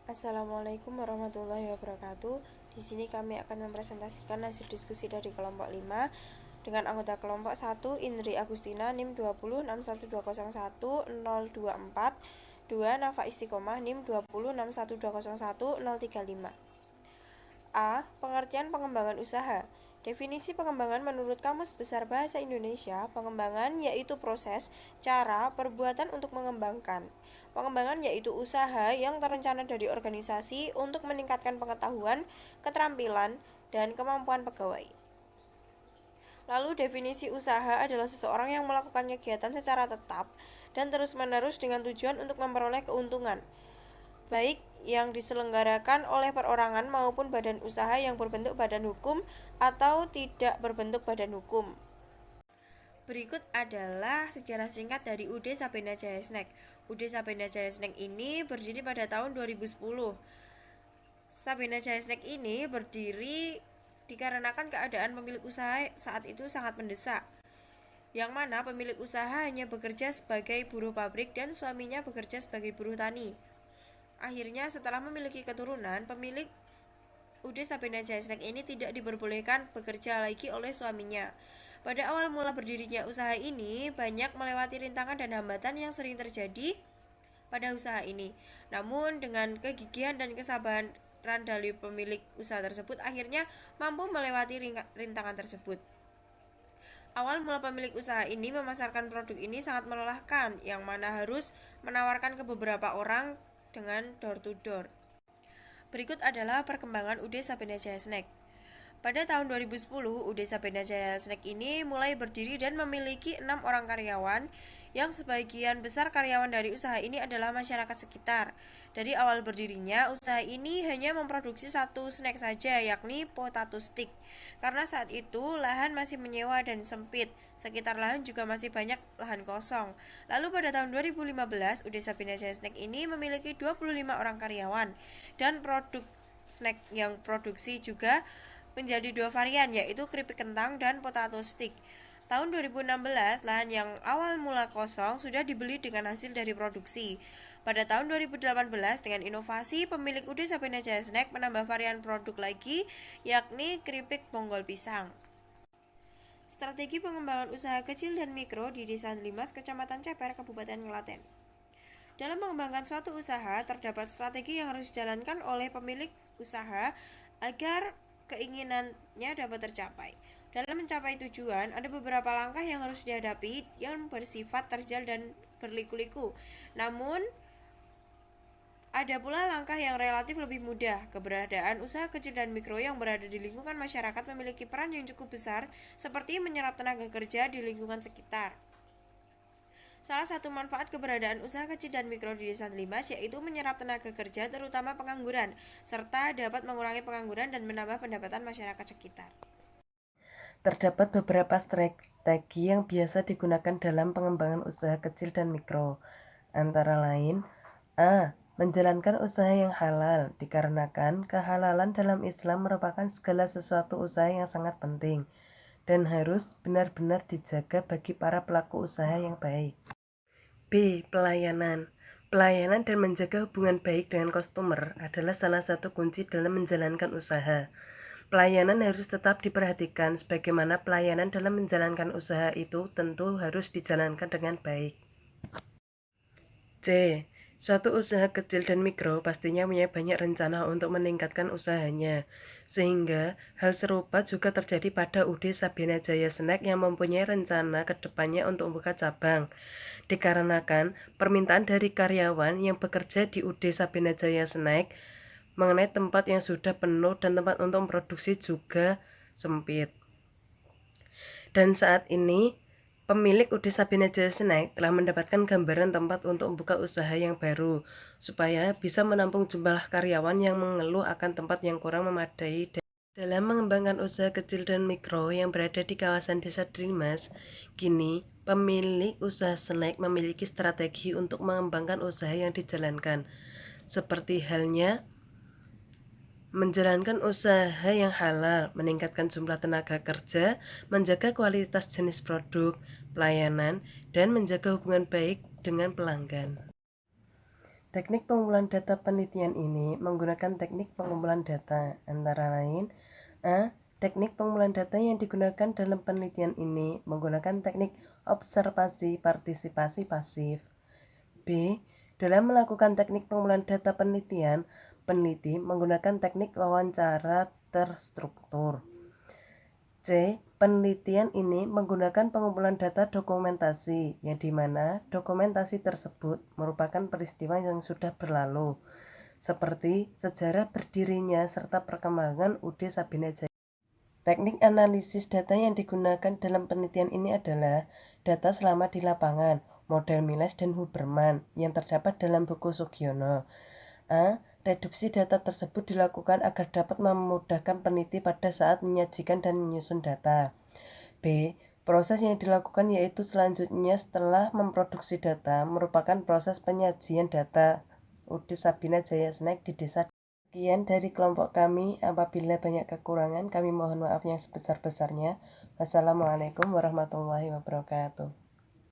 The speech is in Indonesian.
Assalamualaikum warahmatullahi wabarakatuh. Di sini kami akan mempresentasikan hasil diskusi dari kelompok 5 dengan anggota kelompok 1 Indri Agustina NIM 2061201024, 2 Nafa Istiqomah NIM 2061201035. A. Pengertian pengembangan usaha. Definisi pengembangan menurut Kamus Besar Bahasa Indonesia, pengembangan yaitu proses, cara, perbuatan untuk mengembangkan. Pengembangan yaitu usaha yang terencana dari organisasi untuk meningkatkan pengetahuan, keterampilan, dan kemampuan pegawai. Lalu definisi usaha adalah seseorang yang melakukan kegiatan secara tetap dan terus-menerus dengan tujuan untuk memperoleh keuntungan, baik yang diselenggarakan oleh perorangan maupun badan usaha yang berbentuk badan hukum atau tidak berbentuk badan hukum. Berikut adalah sejarah singkat dari UD Sabena Jaya Snack. UD Sabena Jaya Snack ini berdiri pada tahun 2010. Sabena Jaya Snack ini berdiri dikarenakan keadaan pemilik usaha saat itu sangat mendesak, yang mana pemilik usaha hanya bekerja sebagai buruh pabrik dan suaminya bekerja sebagai buruh tani. Akhirnya setelah memiliki keturunan, pemilik UD Sabena Jaya Snack ini tidak diperbolehkan bekerja lagi oleh suaminya. Pada awal mula berdirinya usaha ini, banyak melewati rintangan dan hambatan yang sering terjadi pada usaha ini. Namun dengan kegigihan dan kesabaran dari pemilik usaha tersebut, akhirnya mampu melewati rintangan tersebut. Awal mula pemilik usaha ini memasarkan produk ini sangat melelahkan, yang mana harus menawarkan ke beberapa orang dengan door to door. Berikut adalah perkembangan UD Sabena Jaya Snack. Pada tahun 2010, UD Sabena Jaya Snack ini mulai berdiri dan memiliki 6 orang karyawan, yang sebagian besar karyawan dari usaha ini adalah masyarakat sekitar. Dari awal berdirinya, usaha ini hanya memproduksi satu snack saja, yakni potato stick. Karena saat itu lahan masih menyewa dan sempit, sekitar lahan juga masih banyak lahan kosong. Lalu pada tahun 2015, UD Sabena Jaya Snack ini memiliki 25 orang karyawan, dan produk snack yang produksi juga menjadi dua varian, yaitu keripik kentang dan potato stick. Tahun 2016, lahan yang awal mula kosong sudah dibeli dengan hasil dari produksi. Pada tahun 2018, dengan inovasi, pemilik UD Sabena Jaya Snack menambah varian produk lagi, yakni keripik bonggol pisang. Strategi pengembangan usaha kecil dan mikro di Desa Limas, Kecamatan Ceper, Kabupaten Klaten. Dalam mengembangkan suatu usaha, terdapat strategi yang harus dijalankan oleh pemilik usaha agar keinginannya dapat tercapai. Dalam mencapai tujuan, ada beberapa langkah yang harus dihadapi yang bersifat terjal dan berliku-liku. Namun, ada pula langkah yang relatif lebih mudah. Keberadaan usaha kecil dan mikro yang berada di lingkungan masyarakat memiliki peran yang cukup besar, seperti menyerap tenaga kerja di lingkungan sekitar. Salah satu manfaat keberadaan usaha kecil dan mikro di Desa Limas yaitu menyerap tenaga kerja, terutama pengangguran, serta dapat mengurangi pengangguran dan menambah pendapatan masyarakat sekitar. Terdapat beberapa strategi yang biasa digunakan dalam pengembangan usaha kecil dan mikro, antara lain: A. Menjalankan usaha yang halal, dikarenakan kehalalan dalam Islam merupakan segala sesuatu usaha yang sangat penting dan harus benar-benar dijaga bagi para pelaku usaha yang baik. B. Pelayanan. Pelayanan dan menjaga hubungan baik dengan customer adalah salah satu kunci dalam menjalankan usaha. Pelayanan harus tetap diperhatikan, sebagaimana pelayanan dalam menjalankan usaha itu tentu harus dijalankan dengan baik. C. Suatu usaha kecil dan mikro pastinya punya banyak rencana untuk meningkatkan usahanya, sehingga hal serupa juga terjadi pada UD Sabena Jaya Snack yang mempunyai rencana ke depannya untuk membuka cabang. Dikarenakan permintaan dari karyawan yang bekerja di UD Sabena Jaya Snack mengenai tempat yang sudah penuh dan tempat untuk memproduksi juga sempit. Dan saat ini pemilik UD Sabena Jaya Snack telah mendapatkan gambaran tempat untuk membuka usaha yang baru, supaya bisa menampung jumlah karyawan yang mengeluh akan tempat yang kurang memadai. Dalam mengembangkan usaha kecil dan mikro yang berada di kawasan Desa Limas, kini pemilik usaha snack memiliki strategi untuk mengembangkan usaha yang dijalankan, seperti halnya menjalankan usaha yang halal, meningkatkan jumlah tenaga kerja, menjaga kualitas jenis produk, pelayanan, dan menjaga hubungan baik dengan pelanggan. Teknik pengumpulan data penelitian ini menggunakan teknik pengumpulan data, antara lain A. Teknik pengumpulan data yang digunakan dalam penelitian ini menggunakan teknik observasi partisipasi pasif. B. Dalam melakukan teknik pengumpulan data penelitian, peneliti menggunakan teknik wawancara terstruktur. C. Penelitian ini menggunakan pengumpulan data dokumentasi, yang dimana dokumentasi tersebut merupakan peristiwa yang sudah berlalu, seperti sejarah berdirinya serta perkembangan UD Sabina Jaya. Teknik analisis data yang digunakan dalam penelitian ini adalah data selama di lapangan, model Miles dan Huberman yang terdapat dalam buku Sugiono. A. Reduksi data tersebut dilakukan agar dapat memudahkan peneliti pada saat menyajikan dan menyusun data. B. Proses yang dilakukan yaitu selanjutnya setelah memproduksi data merupakan proses penyajian data UD Sabina Jaya Snack di desa. Sekian dari kelompok kami. Apabila banyak kekurangan, kami mohon maaf yang sebesar-besarnya. Wassalamualaikum warahmatullahi wabarakatuh.